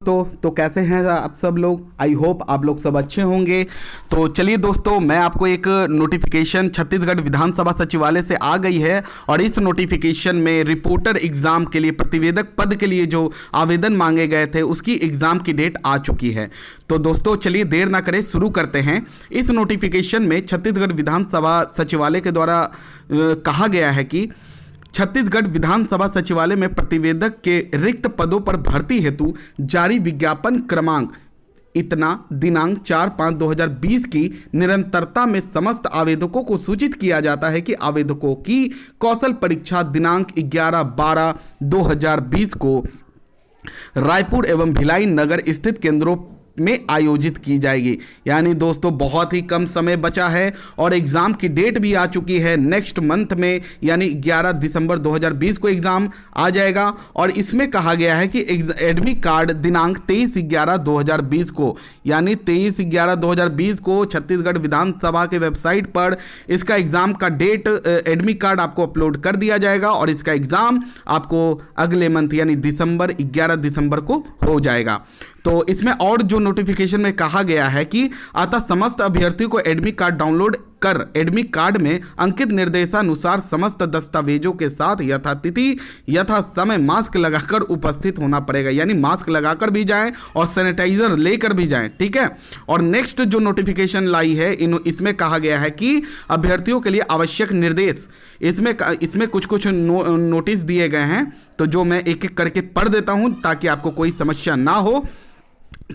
दोस्तों, तो कैसे हैं आप सब लोग। आई होप आप लोग सब अच्छे होंगे। तो चलिए दोस्तों, मैं आपको एक नोटिफिकेशन छत्तीसगढ़ विधानसभा सचिवालय से आ गई है और इस नोटिफिकेशन में रिपोर्टर एग्जाम के लिए प्रतिवेदक पद के लिए जो आवेदन मांगे गए थे उसकी एग्जाम की डेट आ चुकी है। तो दोस्तों चलिए देर ना करें, शुरू करते हैं। इस नोटिफिकेशन में छत्तीसगढ़ विधानसभा सचिवालय के द्वारा कहा गया है कि छत्तीसगढ़ विधानसभा सचिवालय में प्रतिवेदक के रिक्त पदों पर भर्ती हेतु जारी विज्ञापन क्रमांक इतना दिनांक 4/5/2020 की निरंतरता में समस्त आवेदकों को सूचित किया जाता है कि आवेदकों की कौशल परीक्षा दिनांक 11/12/2020 को रायपुर एवं भिलाई नगर स्थित केंद्रों में आयोजित की जाएगी। यानी दोस्तों बहुत ही कम समय बचा है और एग्जाम की डेट भी आ चुकी है। नेक्स्ट मंथ में यानी 11 दिसंबर 2020 को एग्जाम आ जाएगा और इसमें कहा गया है कि एडमिट कार्ड दिनांक 23/11/2020 को यानी 23/11/2020 को छत्तीसगढ़ विधानसभा के वेबसाइट पर इसका एग्जाम का डेट एडमिट कार्ड आपको अपलोड कर दिया जाएगा और इसका एग्जाम आपको अगले मंथ यानी 11 दिसंबर को हो जाएगा। तो इसमें और जो नोटिफिकेशन में कहा गया है कि अतः समस्त अभ्यर्थियों को एडमिट कार्ड डाउनलोड कर एडमिट कार्ड में अंकित निर्देशानुसार समस्त दस्तावेजों के साथ यथातिथि यथा समय मास्क लगाकर उपस्थित होना पड़ेगा। यानी मास्क लगाकर भी जाएं और सैनिटाइजर लेकर भी जाएं, ठीक है। और नेक्स्ट जो नोटिफिकेशन लाई है इसमें कहा गया है कि अभ्यर्थियों के लिए आवश्यक निर्देश इसमें कुछ नोटिस दिए गए हैं, तो जो मैं एक एक करके पढ़ देता हूं ताकि आपको कोई समस्या ना हो।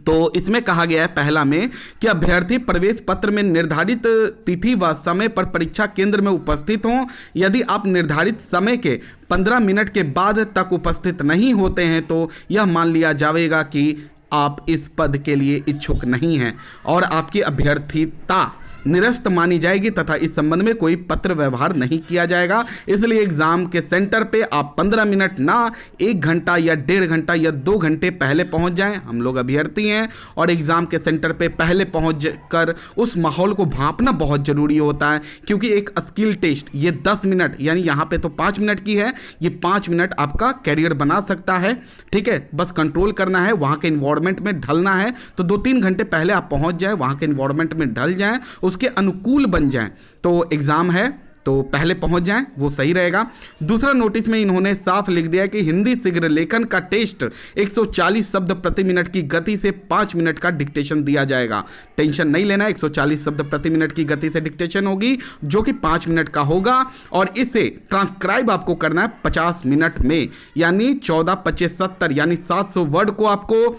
तो इसमें कहा गया है पहला में कि अभ्यर्थी प्रवेश पत्र में निर्धारित तिथि व समय पर परीक्षा केंद्र में उपस्थित हों। यदि आप निर्धारित समय के 15 मिनट के बाद तक उपस्थित नहीं होते हैं तो यह मान लिया जाएगा कि आप इस पद के लिए इच्छुक नहीं हैं और आपकी अभ्यर्थिता निरस्त मानी जाएगी तथा इस संबंध में कोई पत्र व्यवहार नहीं किया जाएगा। इसलिए एग्जाम के सेंटर पे आप 15 मिनट ना 1 घंटा या 1.5 घंटा या 2 घंटे पहले पहुंच जाएं। हम लोग अभ्यर्थी हैं और एग्जाम के सेंटर पे पहले पहुंच कर उस माहौल को भांपना बहुत जरूरी होता है, क्योंकि एक स्किल टेस्ट ये 10 मिनट यानी यहाँ पे तो 5 मिनट की है, ये 5 मिनट आपका कैरियर बना सकता है, ठीक है। बस कंट्रोल करना है, वहाँ के इन्वायरमेंट में ढलना है। तो 2-3 घंटे पहले आप पहुंच जाए, वहाँ के इन्वायरमेंट में ढल जाएं, उसके अनुकूल बन जाएं। तो एग्जाम है तो पहले पहुंच जाएं, वो सही रहेगा। दूसरा नोटिस में इन्होंने साफ लिख दिया कि हिंदी शीघ्र लेखन का टेस्ट 140 शब्द प्रति मिनट की गति से 5 मिनट का डिक्टेशन दिया जाएगा। टेंशन नहीं लेना, 140 शब्द प्रति मिनट की गति से डिक्टेशन होगी जो कि 5 मिनट का होगा और इसे ट्रांसक्राइब आपको करना है 50 मिनट में, यानी 14×5=70 यानी 700 वर्ड को आपको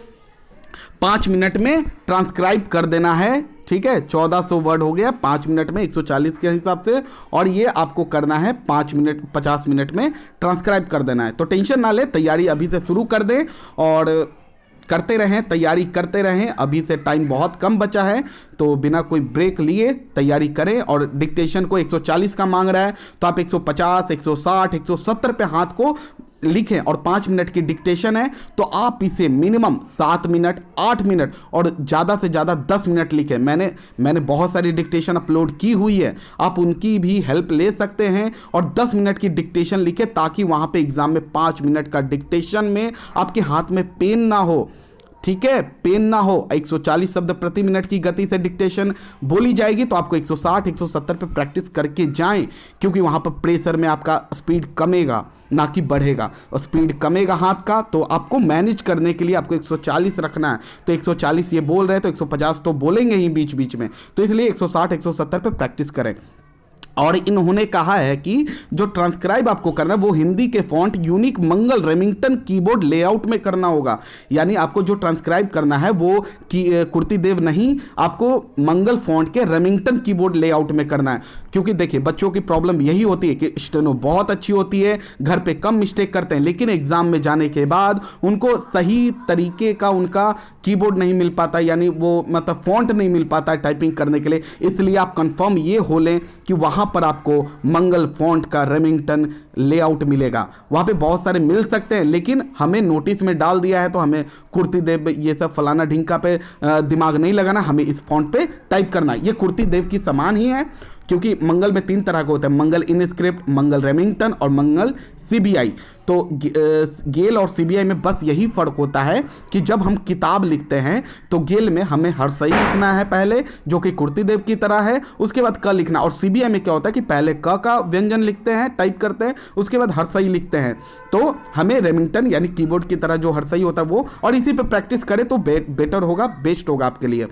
5 मिनट में ट्रांसक्राइब कर देना है, ठीक है। 1400 वर्ड हो गया 5 मिनट में 140 के हिसाब से, और ये आपको करना है 50 मिनट में ट्रांसक्राइब कर देना है। तो टेंशन ना ले, तैयारी अभी से शुरू कर दें और करते रहें, तैयारी करते रहें। अभी से टाइम बहुत कम बचा है तो बिना कोई ब्रेक लिए तैयारी करें। और डिक्टेशन को 140 का मांग रहा है तो आप 150, 160, 170 पे हाथ को लिखें और 5 मिनट की डिक्टेशन है तो आप इसे मिनिमम 7 मिनट, 8 मिनट और ज़्यादा से ज़्यादा 10 मिनट लिखें। मैंने बहुत सारी डिक्टेशन अपलोड की हुई है, आप उनकी भी हेल्प ले सकते हैं और 10 मिनट की डिक्टेशन लिखें ताकि वहाँ पे एग्जाम में 5 मिनट का डिक्टेशन में आपके हाथ में पेन ना हो, ठीक है, पेन ना हो। 140 शब्द प्रति मिनट की गति से डिक्टेशन बोली जाएगी तो आपको 160, 170 पे प्रैक्टिस करके जाएं, क्योंकि वहाँ पर प्रेशर में आपका स्पीड कमेगा ना कि बढ़ेगा, और स्पीड कमेगा हाथ का तो आपको मैनेज करने के लिए आपको 140 रखना है। तो 140 ये बोल रहे हैं तो 150 तो बोलेंगे ही बीच बीच में, तो इसलिए 160, 170 पे प्रैक्टिस करें। और इन्होंने कहा है कि जो ट्रांसक्राइब आपको करना है वो हिंदी के फॉन्ट यूनिक मंगल रेमिंगटन कीबोर्ड लेआउट में करना होगा। यानी आपको जो ट्रांसक्राइब करना है वो कुर्ती देव नहीं, आपको मंगल फॉन्ट के रेमिंगटन कीबोर्ड लेआउट में करना है। क्योंकि देखिए बच्चों की प्रॉब्लम यही होती है कि स्टेनो बहुत अच्छी होती है, घर पे कम मिस्टेक करते हैं, लेकिन एग्जाम में जाने के बाद उनको सही तरीके का उनका कीबोर्ड नहीं मिल पाता, यानी वो मतलब फॉन्ट नहीं मिल पाता है टाइपिंग करने के लिए। इसलिए आप कंफर्म ये हो लें कि वहाँ पर आपको मंगल फॉन्ट का रेमिंगटन लेआउट मिलेगा। वहाँ पे बहुत सारे मिल सकते हैं, लेकिन हमें नोटिस में डाल दिया है तो हमें कुर्ती देव ये सब फलाना ढिंका पे दिमाग नहीं लगाना, हमें इस फॉन्ट पे टाइप करना है। ये कुर्ती देव की समान ही है क्योंकि मंगल में 3 तरह के होते हैं, मंगल इनस्क्रिप्ट, मंगल रेमिंगटन और मंगल सीबीआई। तो गेल और सीबीआई में बस यही फ़र्क होता है कि जब हम किताब लिखते हैं तो गेल में हमें हर्षई लिखना है पहले, जो कि कुर्तीदेव की तरह है, उसके बाद क लिखना। और सीबीआई में क्या होता है कि पहले क का व्यंजन लिखते हैं, टाइप करते हैं, उसके बाद हर्षई लिखते हैं। तो हमें रेमिंगटन यानी कीबोर्ड की तरह जो हर्षई होता है वो, और इसी पे प्रैक्टिस करें तो बेटर होगा, बेस्ट होगा आपके लिए।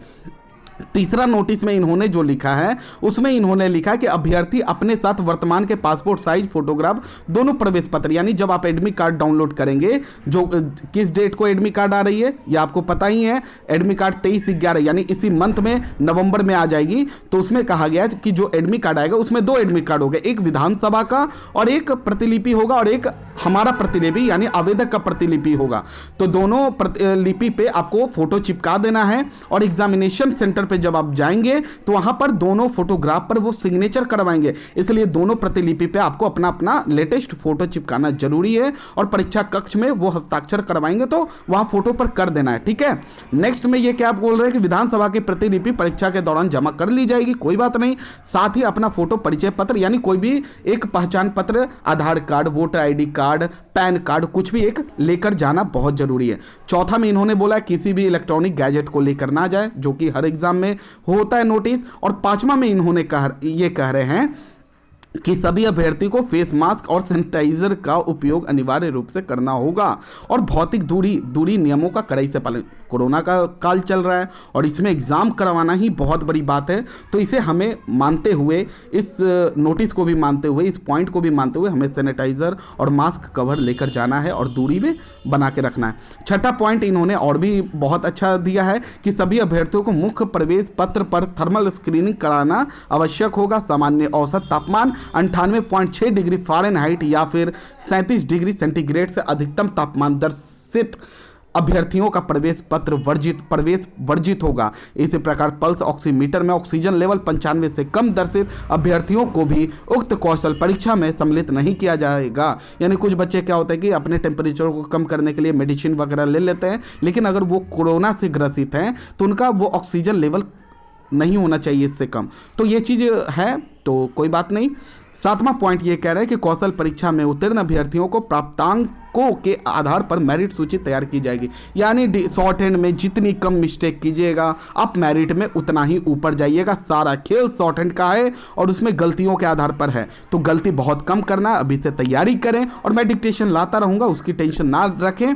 तीसरा नोटिस में इन्होंने जो लिखा है उसमें इन्होंने लिखा कि अभ्यर्थी अपने साथ वर्तमान के पासपोर्ट साइज फोटोग्राफ, दोनों प्रवेश पत्र, यानी जब आप एडमिट कार्ड डाउनलोड करेंगे, जो किस डेट को एडमिट कार्ड आ रही है ये आपको पता ही है, एडमिट कार्ड 23/11 यानी इसी मंथ में नवंबर में आ जाएगी। तो उसमें कहा गया कि जो एडमिट कार्ड आएगा उसमें 2 एडमिट कार्ड होगा, एक विधानसभा का और एक प्रतिलिपि होगा, और एक हमारा प्रतिलिपि यानी आवेदक का प्रतिलिपि होगा। तो दोनों प्रतिलिपि पे आपको फोटो चिपका देना है, और एग्जामिनेशन सेंटर पे जब आप जाएंगे तो वहां पर दोनों फोटोग्राफ पर वो सिग्नेचर करवाएंगे, इसलिए दोनों प्रतिलिपि पे आपको अपना अपना लेटेस्ट फोटो चिपकाना जरूरी है, और परीक्षा कक्ष में वो हस्ताक्षर करवाएंगे तो वहां फोटो पर कर देना है, ठीक है। नेक्स्ट में ये क्या आप बोल रहे हैं कि विधानसभा की प्रतिलिपि परीक्षा के दौरान जमा कर ली जाएगी, कोई बात नहीं। साथ ही अपना फोटो परिचय पत्र यानी कोई भी एक पहचान पत्र, Aadhaar card, voter ID card, PAN card, कुछ भी एक लेकर जाना बहुत जरूरी है। चौथा में इन्होंने बोला किसी भी इलेक्ट्रॉनिक गैजेट को लेकर ना जाए, जो कि हर एग्जाम में होता है नोटिस। और 5वां में इन्होंने ये कह रहे हैं कि सभी अभ्यर्थी को फेस मास्क और सैनिटाइजर का उपयोग अनिवार्य रूप से करना होगा, और भौतिक दूरी नियमों का कड़ाई से पालन। कोरोना का काल चल रहा है और इसमें एग्ज़ाम करवाना ही बहुत बड़ी बात है, तो इसे हमें मानते हुए, इस नोटिस को भी मानते हुए, इस पॉइंट को भी मानते हुए हमें सैनिटाइजर और मास्क कवर लेकर जाना है और दूरी भी बना के रखना है। 6ठा पॉइंट इन्होंने और भी बहुत अच्छा दिया है कि सभी अभ्यर्थियों को मुख्य प्रवेश पत्र पर थर्मल स्क्रीनिंग कराना आवश्यक होगा। सामान्य औसत तापमान 98.6 डिग्री फ़ारेनहाइट या फिर 37 डिग्री सेंटीग्रेड से अधिकतम तापमान दर्शित अभ्यर्थियों का प्रवेश वर्जित होगा। इसी प्रकार पल्स ऑक्सीमीटर में ऑक्सीजन लेवल 95 से कम दर्शित अभ्यर्थियों को भी उक्त कौशल परीक्षा में सम्मिलित नहीं किया जाएगा। यानी कुछ बच्चे क्या होता है कि अपने टेम्परेचर को कम करने के लिए मेडिसिन वगैरह ले लेते हैं, लेकिन अगर वो कोरोना से ग्रसित हैं तो उनका वो ऑक्सीजन लेवल नहीं होना चाहिए इससे कम, तो ये चीज़ है, तो कोई बात नहीं। 7वां पॉइंट ये कह रहा है कि कौशल परीक्षा में उत्तीर्ण अभ्यर्थियों को प्राप्तांकों के आधार पर मेरिट सूची तैयार की जाएगी। यानी शॉर्ट हैंड में जितनी कम मिस्टेक कीजिएगा आप मेरिट में उतना ही ऊपर जाइएगा। सारा खेल शॉर्ट हैंड का है और उसमें गलतियों के आधार पर है, तो गलती बहुत कम करना, अभी से तैयारी करें। और मैं डिक्टेशन लाता रहूँगा, उसकी टेंशन ना रखें।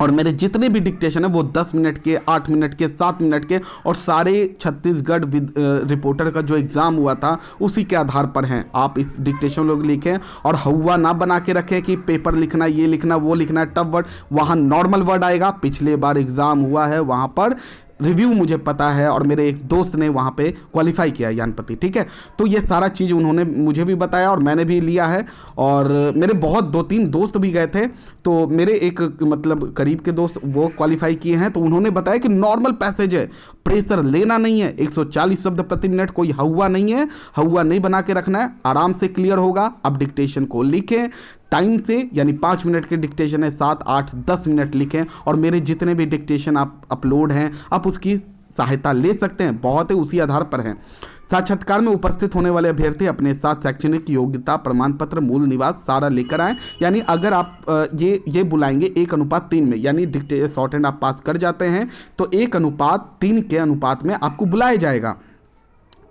और मेरे जितने भी डिक्टेशन है वो 10 मिनट के, 8 मिनट के, 7 मिनट के, और सारे छत्तीसगढ़ रिपोर्टर का जो एग्ज़ाम हुआ था उसी के आधार पर हैं। आप इस डिक्टेशन लोग लिखें और हवा ना बना के रखें कि पेपर लिखना, ये लिखना, वो लिखना, टफ वर्ड, वहाँ नॉर्मल वर्ड आएगा। पिछले बार एग्ज़ाम हुआ है वहाँ पर रिव्यू मुझे पता है, और मेरे एक दोस्त ने वहाँ पे क्वालिफाई किया, यानपति, ठीक है। तो ये सारा चीज़ उन्होंने मुझे भी बताया और मैंने भी लिया है, और मेरे बहुत 2-3 दोस्त भी गए थे, तो मेरे एक मतलब करीब के दोस्त वो क्वालिफाई किए हैं, तो उन्होंने बताया कि नॉर्मल पैसेज है, प्रेशर लेना नहीं है, 140 शब्द प्रति मिनट, कोई हवा नहीं है, हवा नहीं बना के रखना है, आराम से क्लियर होगा। अब डिक्टेशन को लिखें टाइम से, यानी 5 मिनट के डिक्टेशन है, 7, 8, 10 मिनट लिखें। और मेरे जितने भी डिक्टेशन आप अपलोड हैं आप उसकी सहायता ले सकते हैं, बहुत है, उसी आधार पर है। साक्षात्कार में उपस्थित होने वाले अभ्यर्थी अपने साथ शैक्षणिक योग्यता प्रमाण पत्र, मूल निवास सारा लेकर आएँ। यानी अगर आप ये बुलाएंगे 1:3 में, यानी शॉर्ट हैंड आप पास कर जाते हैं तो 1:3 के अनुपात में आपको बुलाया जाएगा,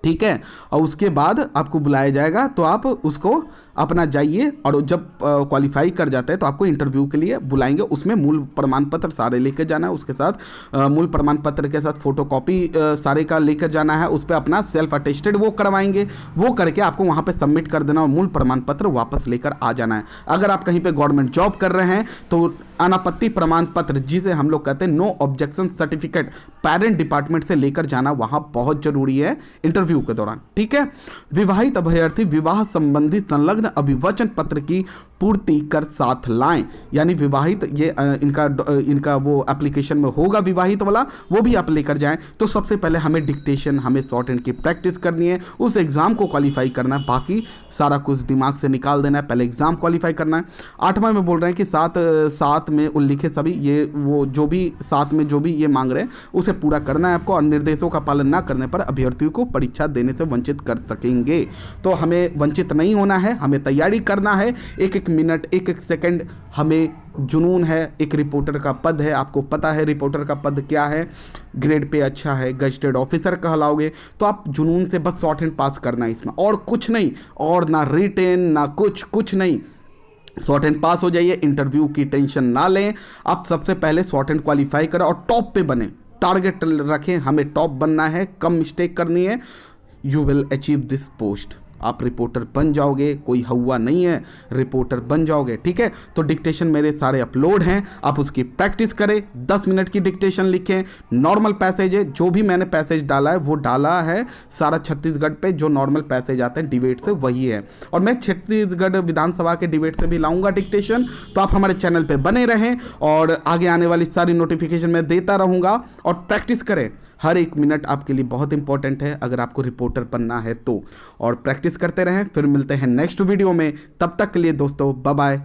ठीक है। और उसके बाद आपको बुलाया जाएगा तो आप उसको अपना जाइए, और जब क्वालिफाई कर जाते हैं तो आपको इंटरव्यू के लिए बुलाएंगे। उसमें मूल प्रमाण पत्र सारे लेकर जाना है, उसके साथ मूल प्रमाण पत्र के साथ फोटोकॉपी सारे का लेकर जाना है। उस पर अपना सेल्फ अटेस्टेड वो करवाएंगे, वो करके आपको वहाँ पे सबमिट कर देना और मूल प्रमाण पत्र वापस लेकर आ जाना है। अगर आप कहीं पे गवर्नमेंट जॉब कर रहे हैं तो अनापत्ति प्रमाण पत्र, जिसे हम लोग कहते हैं no objection certificate, parent department से लेकर जाना वहाँ बहुत जरूरी है इंटरव्यू के दौरान, ठीक है। विवाहित अभ्यर्थी विवाह संबंधी संलग्न अभिवचन पत्र की पूर्ति कर साथ लाएं। यानी विवाहित ये इनका वो एप्लीकेशन में होगा विवाहित वाला, वो भी आप लेकर जाएं। तो सबसे पहले हमें डिक्टेशन, हमें शॉर्ट हैंड की प्रैक्टिस करनी है, उस एग्ज़ाम को क्वालिफाई करना है, बाकी सारा कुछ दिमाग से निकाल देना है, पहले एग्ज़ाम क्वालिफाई करना है। 8वां में बोल रहे हैं कि साथ में उल्लिखित सभी ये वो जो भी साथ में जो भी ये मांग रहे हैं उसे पूरा करना है आपको, और निर्देशों का पालन ना करने पर अभ्यर्थियों को परीक्षा देने से वंचित कर सकेंगे। तो हमें वंचित नहीं होना है, हमें तैयारी करना है, एक एक मिनट एक एक सेकंड हमें जुनून है। एक रिपोर्टर का पद है, आपको पता है रिपोर्टर का पद क्या है, ग्रेड पे अच्छा है, गजेटेड ऑफिसर कहलाओगे। तो आप जुनून से बस शॉर्ट हैंड पास करना है इसमें, और कुछ नहीं, और ना रिटेन ना कुछ नहीं, शॉर्ट हैंड पास हो जाइए, इंटरव्यू की टेंशन ना लें। आप सबसे पहले शॉर्ट हैंड क्वालिफाई करें और टॉप पे बने, टारगेट रखें, हमें टॉप बनना है, कम मिस्टेक करनी है, you will achieve this post. आप रिपोर्टर बन जाओगे, कोई हवा नहीं है, रिपोर्टर बन जाओगे, ठीक है। तो डिक्टेशन मेरे सारे अपलोड हैं, आप उसकी प्रैक्टिस करें, 10 मिनट की डिक्टेशन लिखें, नॉर्मल पैसेज है, जो भी मैंने पैसेज डाला है वो डाला है सारा छत्तीसगढ़ पे, जो नॉर्मल पैसेज आते हैं डिबेट से वही है, और मैं छत्तीसगढ़ विधानसभा के डिबेट से भी लाऊंगा डिक्टेशन। तो आप हमारे चैनल पर बने रहें और आगे आने वाली सारी नोटिफिकेशन मैं देता रहूँगा, और प्रैक्टिस करें, हर एक मिनट आपके लिए बहुत इंपॉर्टेंट है अगर आपको रिपोर्टर बनना है तो। और प्रैक्टिस करते रहें, फिर मिलते हैं नेक्स्ट वीडियो में, तब तक के लिए दोस्तों बाय बाय।